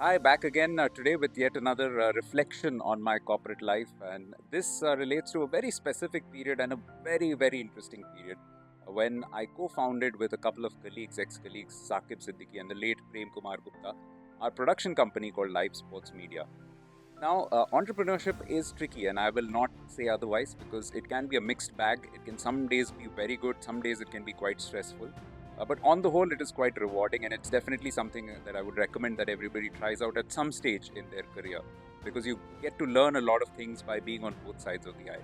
Hi, back again today with yet another reflection on my corporate life. And this relates to a very specific period and a very interesting period when I co founded with a couple of colleagues, ex colleagues, Saqib Siddiqui and the late Prem Kumar Gupta, our production company called Live Sports Media. Now, entrepreneurship is tricky, and I will not say otherwise because it can be a mixed bag. It can some days be very good, some days it can be quite stressful. But on the whole, it is quite rewarding, and it's definitely something that I would recommend that everybody tries out at some stage in their career because you get to learn a lot of things by being on both sides of the aisle.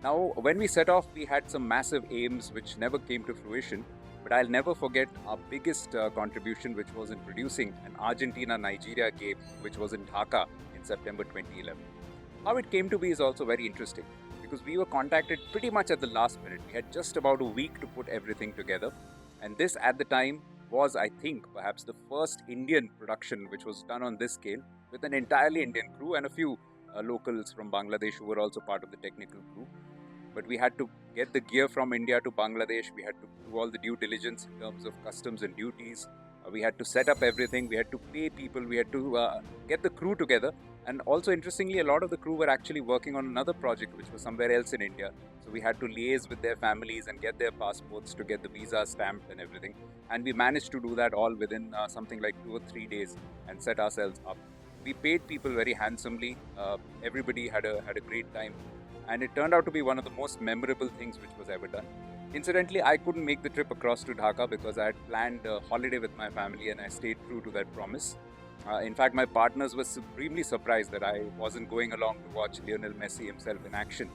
Now, when we set off, we had some massive aims which never came to fruition, but I'll never forget our biggest contribution, which was in producing an Argentina Nigeria game, which was in Dhaka in September 2011. How it came to be is also very interesting because we were contacted pretty much at the last minute. We had just about a week to put everything together, and this at the time was, I think, perhaps the first Indian production which was done on this scale with an entirely Indian crew and a few locals from Bangladesh who were also part of the technical crew. But we had to get the gear from India to Bangladesh. We had to do all the due diligence in terms of customs and duties. We had to set up everything. We had to pay people. We had to get the crew together. And also, interestingly, a lot of the crew were actually working on another project which was somewhere else in India. So we had to liaise with their families and get their passports to get the visa stamped and everything. And we managed to do that all within something like 2 or 3 days and set ourselves up. We paid people very handsomely. Everybody had a great time, and it turned out to be one of the most memorable things which was ever done. Incidentally, I couldn't make the trip across to Dhaka because I had planned a holiday with my family and I stayed true to that promise. In fact, my partners were supremely surprised that I wasn't going along to watch Lionel Messi himself in action.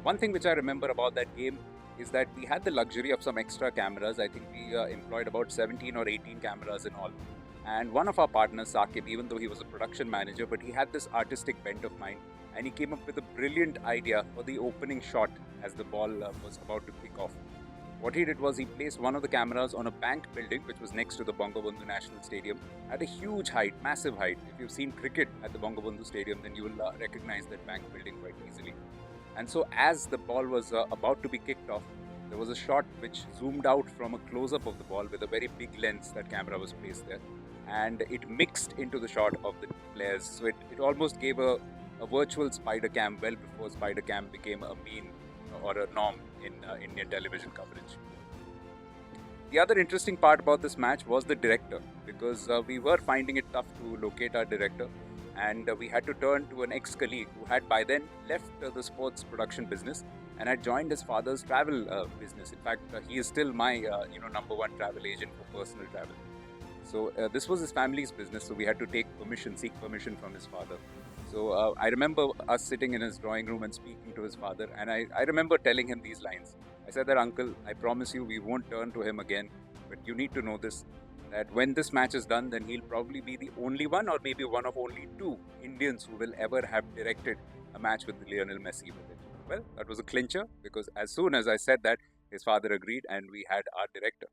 One thing which I remember about that game is that we had the luxury of some extra cameras. I think we employed about 17 or 18 cameras in all. And one of our partners, Saqib, even though he was a production manager, but he had this artistic bent of mind, and he came up with a brilliant idea for the opening shot as the ball was about to kick off. What he did was he placed one of the cameras on a bank building which was next to the Bangabandhu National Stadium at a huge height, massive height. If you've seen cricket at the Bangabandhu Stadium, then you will recognize that bank building quite easily. And so, as the ball was about to be kicked off, there was a shot which zoomed out from a close-up of the ball with a very big lens. That camera was placed there, and it mixed into the shot of the players. So it almost gave a virtual spider cam well before spider cam became a mean or a norm in Indian television coverage. The other interesting part about this match was the director, because we were finding it tough to locate our director, and we had to turn to an ex-colleague who had by then left the sports production business and had joined his father's travel business. In fact, he is still my number one travel agent for personal travel. So this was his family's business, so we had to seek permission from his father. So I remember us sitting in his drawing room and speaking to his father, and I remember telling him these lines. I said that, "Uncle, I promise you we won't turn to him again, but you need to know this, that when this match is done, then he'll probably be the only one or maybe one of only two Indians who will ever have directed a match with Lionel Messi with it." Well, that was a clincher because as soon as I said that, his father agreed and we had our director.